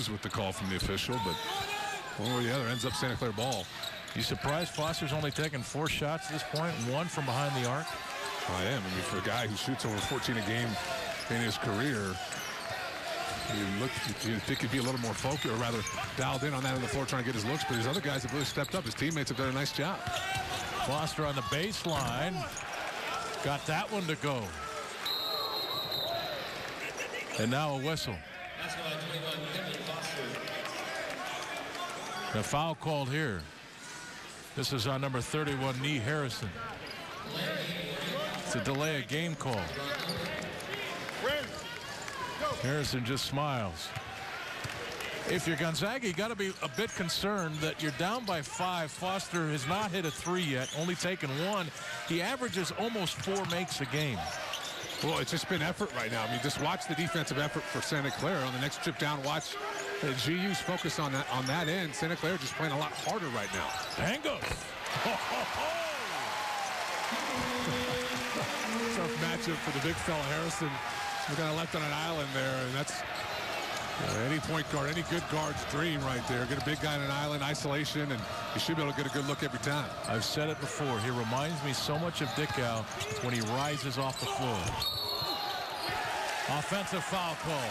confused with the call from the official, but one way or the other ends up Santa Clara ball. You surprised Foster's only taken 4 shots at this point, 1 from behind the arc? I am. I mean, for a guy who shoots over 14 a game in his career, you'd think he'd be a little more focused, or rather dialed in on that on the floor trying to get his looks, but his other guys have really stepped up. His teammates have done a nice job. Foster on the baseline. Got that one to go. And now a whistle. The foul called here. This is on number 31, Nee Harrison. It's a delay of game call. Harrison just smiles. If you're Gonzaga, you got to be a bit concerned that you're down by 5. Foster has not hit a 3 yet, only taken 1. He averages almost 4 makes a game. Well, it's just been effort right now. I mean, just watch the defensive effort for Santa Clara. On the next trip down, watch GU's focus on that end. Santa Clara just playing a lot harder right now. Pangos. Tough matchup for the big fella Harrison. We're kind of left on an island there, and that's any point guard, any good guard's dream right there. Get a big guy on an island, isolation, and you should be able to get a good look every time. I've said it before. He reminds me so much of Dickow when he rises off the floor. Offensive foul call.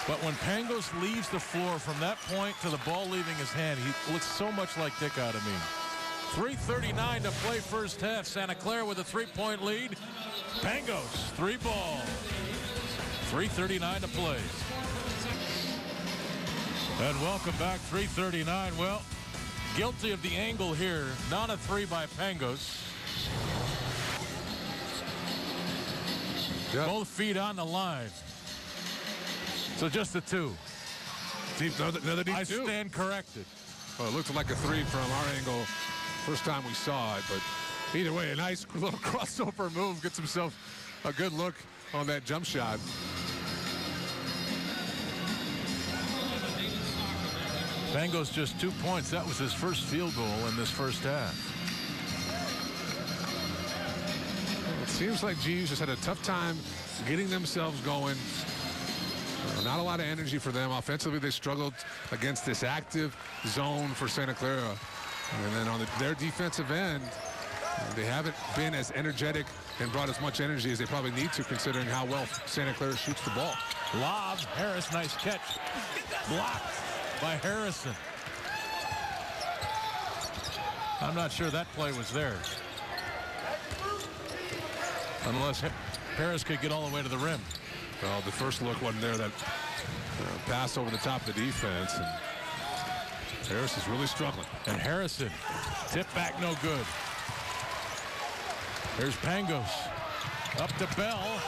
But when Pangos leaves the floor from that point to the ball leaving his hand, he looks so much like Dickow to me. 3:39 to play first half. Santa Clara with a 3-point lead. Pangos, 3 ball. 3:39 to play. And welcome back, 3:39. Well, guilty of the angle here. Not a 3 by Pangos. Yep. Both feet on the line. So just a 2. Another deep 2. I stand corrected. Well, it looked like a 3 from our angle first time we saw it, but either way, a nice little crossover move. Gets himself a good look on that jump shot. Pangos just 2 points. That was his first field goal in this first half. It seems like GU's just had a tough time getting themselves going. Not a lot of energy for them. Offensively, they struggled against this active zone for Santa Clara. And then on their defensive end, they haven't been as energetic and brought as much energy as they probably need to, considering how well Santa Clara shoots the ball. Lob, Harris, nice catch. Blocked by Harrison. I'm not sure that play was there. Unless Harris could get all the way to the rim. Well, the first look wasn't there. That pass over the top of the defense. And Harris is really struggling. And Harrison, tip back, no good. There's Pangos. Up to Bell.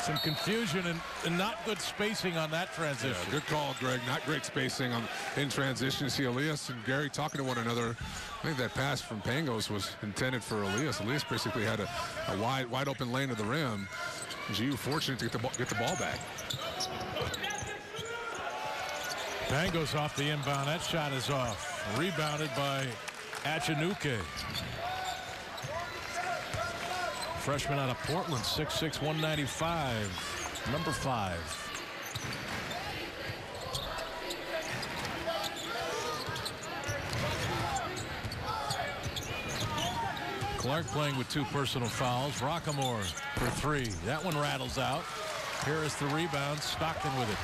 Some confusion and not good spacing on that transition. Yeah, good call, Greg. Not great spacing in transition. You see Elias and Gary talking to one another. I think that pass from Pangos was intended for Elias. Elias basically had a wide open lane to the rim. GU fortunate to get the ball back. Pangos off the inbound. That shot is off. Rebounded by Achanuke. Freshman out of Portland, 6'6", 195, number 5. Clark playing with 2 personal fouls. Rockamore for 3. That one rattles out. Here is the rebound. Stockton with it.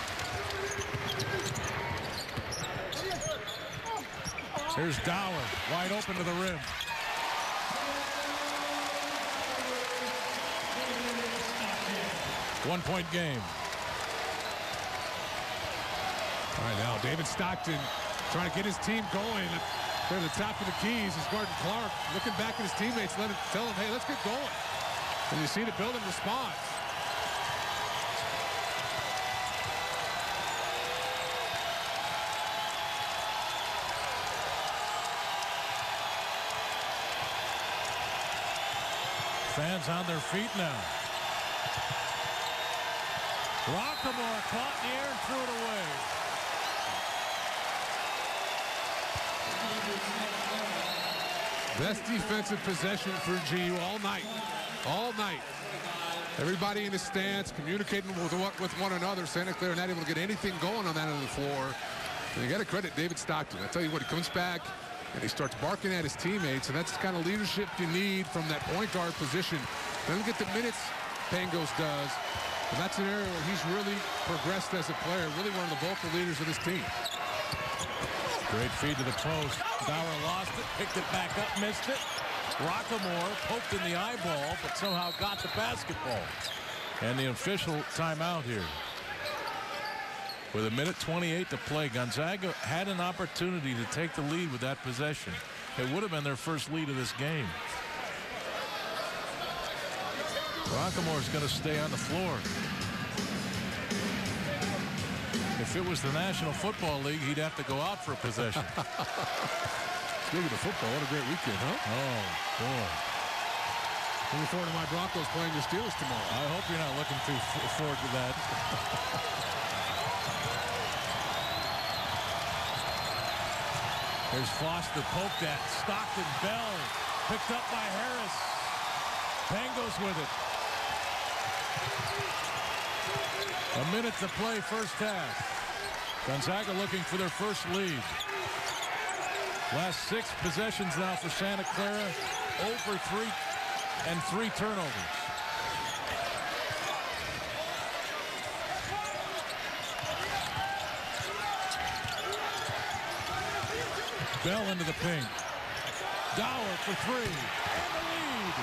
Here's Dower, wide open to the rim. One-point game. All right, now David Stockton trying to get his team going. They're at the top of the keys. He's guarding Clark, looking back at his teammates, tell him, hey, let's get going. And you see the building response. Fans on their feet now. Rockamore caught in the air and threw it away. Best defensive possession for GU all night. All night. Everybody in the stands communicating with one another. Santa Clara not able to get anything going on that end of the floor. And you got to credit David Stockton. I tell you what, he comes back and he starts barking at his teammates, and that's the kind of leadership you need from that point guard position. Doesn't get the minutes Pangos does, but that's an area where he's really progressed as a player, really one of the vocal leaders of this team. Great feed to the post. Bauer lost it, picked it back up, missed it. Rockamore poked in the eyeball, but somehow got the basketball. And the official timeout here. With 1:28 to play, Gonzaga had an opportunity to take the lead with that possession. It would have been their first lead of this game. Rockamore's going to stay on the floor. If it was the National Football League, he'd have to go out for a possession. Speaking of football, what a great weekend, huh? Oh, boy. Looking forward to my Broncos playing the Steelers tomorrow. I hope you're not looking forward to that. There's Foster poked at. Stockton, Bell, picked up by Harris. Pangos with it. A minute to play, first half. Gonzaga looking for their first lead. Last 6 possessions now for Santa Clara. 0 for 3 and 3 turnovers. Bell into the paint. Dower for 3. And the lead.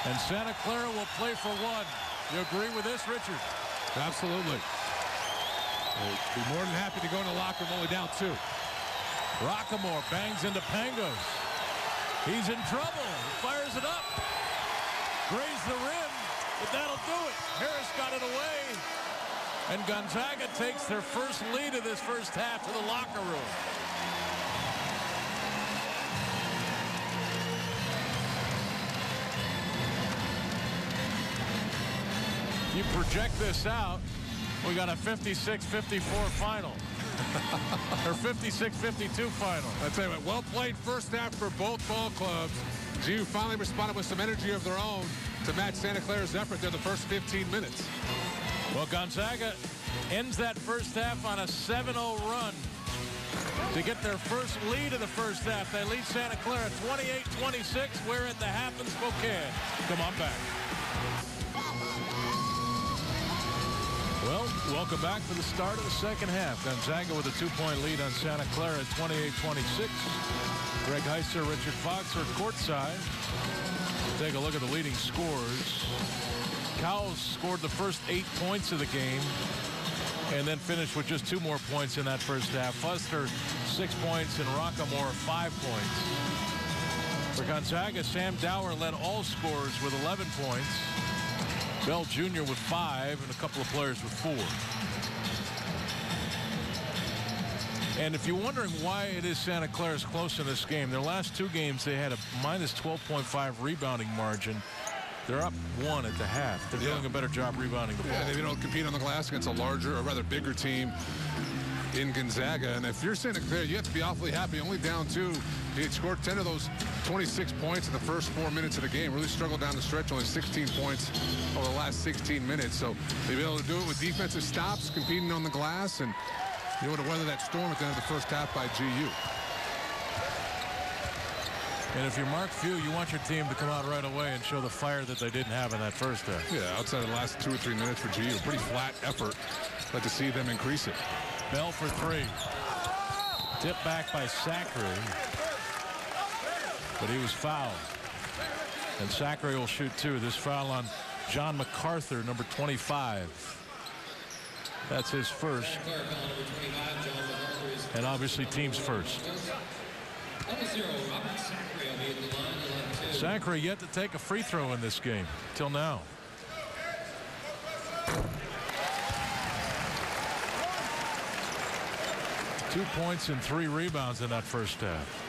And Santa Clara will play for 1. You agree with this, Richard? Absolutely. They'll be more than happy to go in the locker room only down 2. Rockamore bangs into Pangos. He's in trouble. Fires it up. Grazed the rim, but that'll do it. Harris got it away. And Gonzaga takes their first lead of this first half to the locker room. You project this out, we got a 56-54 final. Or 56-52 final. I'll tell you what, well played first half for both ball clubs. GU finally responded with some energy of their own to match Santa Clara's effort there the first 15 minutes. Well, Gonzaga ends that first half on a 7-0 run to get their first lead of the first half. They lead Santa Clara 28-26. We're at the half in Spokane. Come on back. Well, welcome back for the start of the second half. Gonzaga with a 2-point lead on Santa Clara at 28-26. Greg Heiser, Richard Fox are courtside. Take a look at the leading scores. Cowles scored the first 8 points of the game and then finished with just 2 more points in that first half. Fuster, 6 points, and Rockamore, 5 points. For Gonzaga, Sam Dower led all scorers with 11 points. Bell Jr. with 5 and a couple of players with 4. And if you're wondering why it is Santa Clara's close in this game, their last 2 games they had a minus 12.5 rebounding margin. They're up 1 at the half. They're doing a better job rebounding the ball. Yeah, they don't compete on the glass against a larger or rather bigger team in Gonzaga. And if you're Santa Clara, you have to be awfully happy. Only down 2. He had scored 10 of those 26 points in the first 4 minutes of the game. Really struggled down the stretch, only 16 points over the last 16 minutes. So they've been able to do it with defensive stops, competing on the glass, and be able to weather that storm at the end of the first half by GU. And if you're Mark Few, you want your team to come out right away and show the fire that they didn't have in that first half. Yeah, outside of the last 2 or 3 minutes for GU, a pretty flat effort. Like to see them increase it. Bell for 3. Tip back by Sacre. But he was fouled. And Sacre will shoot 2. This foul on John MacArthur, number 25. That's his first. And obviously team's first. Sacre yet to take a free throw in this game till now. Two points and 3 rebounds in that first half.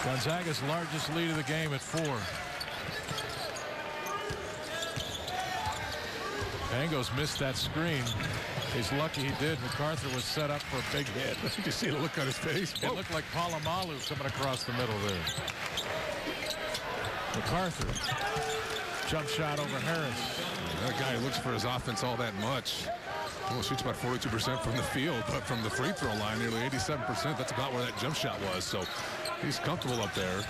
Gonzaga's largest lead of the game at 4. Pangos missed that screen. He's lucky he did. MacArthur was set up for a big hit. You can see the look on his face. It looked like Palomalu coming across the middle there. MacArthur. Jump shot over Harris. That guy looks for his offense all that much. Well, shoots about 42% from the field, but from the free throw line, nearly 87%. That's about where that jump shot was. So he's comfortable up there.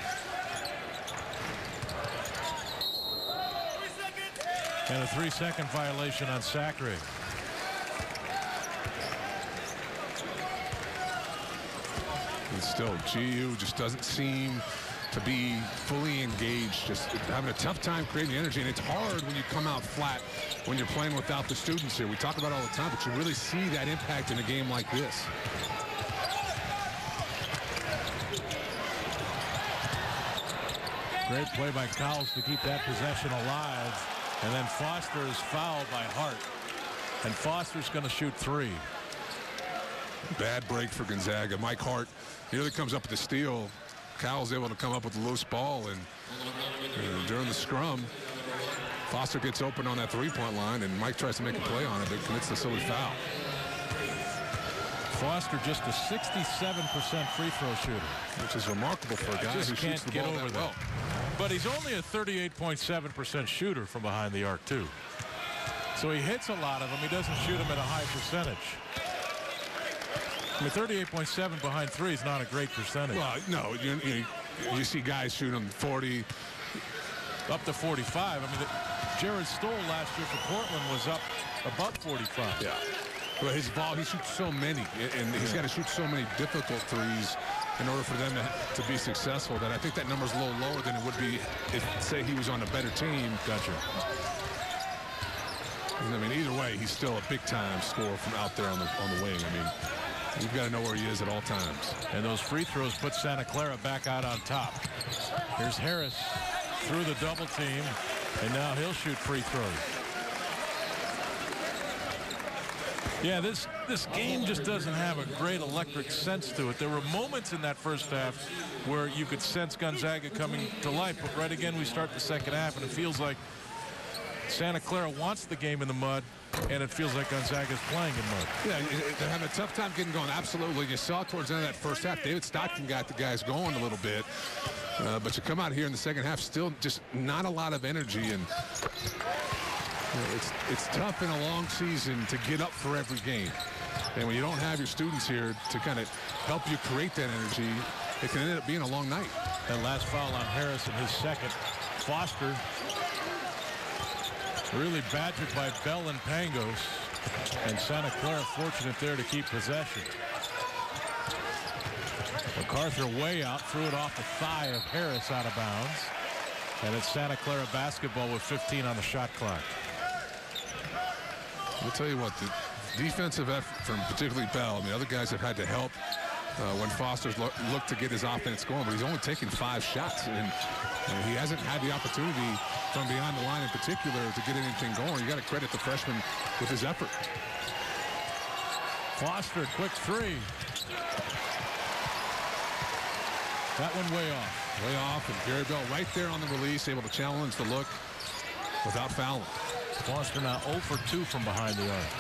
And a 3-second violation on Sacre. And still, GU just doesn't seem to be fully engaged, just having a tough time creating energy. And it's hard when you come out flat when you're playing without the students here. We talk about it all the time, but you really see that impact in a game like this. Great play by Cowles to keep that possession alive. And then Foster is fouled by Hart. And Foster's going to shoot 3. Bad break for Gonzaga. Mike Hart nearly comes up with the steal. Cowles able to come up with a loose ball, and during the scrum, Foster gets open on that three-point line, and Mike tries to make a play on it, but commits the silly foul. Foster just a 67% free throw shooter, which is remarkable for a guy who shoots the ball that well. But he's only a 38.7% shooter from behind the arc too. So he hits a lot of them. He doesn't shoot them at a high percentage. I mean, 38.7 behind 3 is not a great percentage. Well, no, you see guys shoot them 40, up to 45. I mean, Jared Stoll last year for Portland was up above 45. Yeah. Well, his ball, he shoots so many, and he's got to shoot so many difficult threes in order for them to be successful, that I think that number's a little lower than it would be if, say, he was on a better team. Gotcha. I mean, either way, he's still a big-time scorer from out there on the wing. I mean, you've got to know where he is at all times. And those free throws put Santa Clara back out on top. Here's Harris through the double team, and now he'll shoot free throws. Yeah, this game just doesn't have a great electric sense to it. There were moments in that first half where you could sense Gonzaga coming to life, but right again we start the second half, and it feels like Santa Clara wants the game in the mud, and it feels like Gonzaga's playing in mud. Yeah, they're having a tough time getting going. Absolutely. You saw towards the end of that first half, David Stockton got the guys going a little bit. But you come out here in the second half, still just not a lot of energy. And it's tough in a long season to get up for every game. And when you don't have your students here to kind of help you create that energy, it can end up being a long night. That last foul on Harris in his second. Foster really badgered by Bell and Pangos, and Santa Clara fortunate there to keep possession. MacArthur way out, threw it off the thigh of Harris out of bounds, and it's Santa Clara basketball with 15 on the shot clock. I'll tell you what, the defensive effort from particularly Bell and the other guys have had to help when Foster's looked to get his offense going, but he's only taken 5 shots, and he hasn't had the opportunity from beyond the line in particular to get anything going. You got to credit the freshman with his effort. Foster, quick 3. That one way off. Way off, and Gary Bell right there on the release, able to challenge the look without fouling. Foster now 0 for 2 from behind the arc.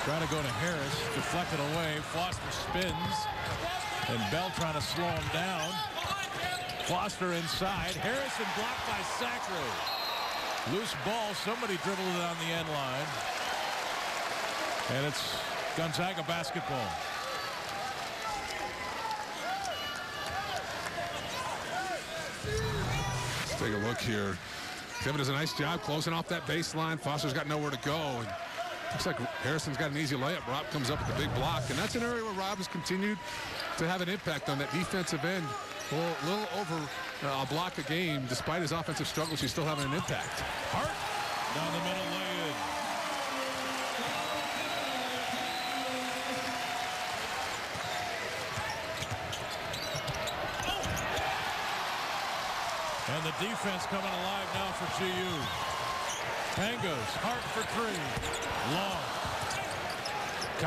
Trying to go to Harris, deflected away. Foster spins, and Bell trying to slow him down. Foster inside. Harrison blocked by Sacre. Loose ball. Somebody dribbled it on the end line. And it's Gonzaga basketball. Let's take a look here. Kevin does a nice job closing off that baseline. Foster's got nowhere to go. And looks like Harrison's got an easy layup. Rob comes up with the big block. And that's an area where Rob has continued to have an impact on that defensive end. A little over a block a game. Despite his offensive struggles, he's still having an impact. Hart down the middle lay-in. And the defense coming alive now for GU. Pangos, Hart for 3. Long.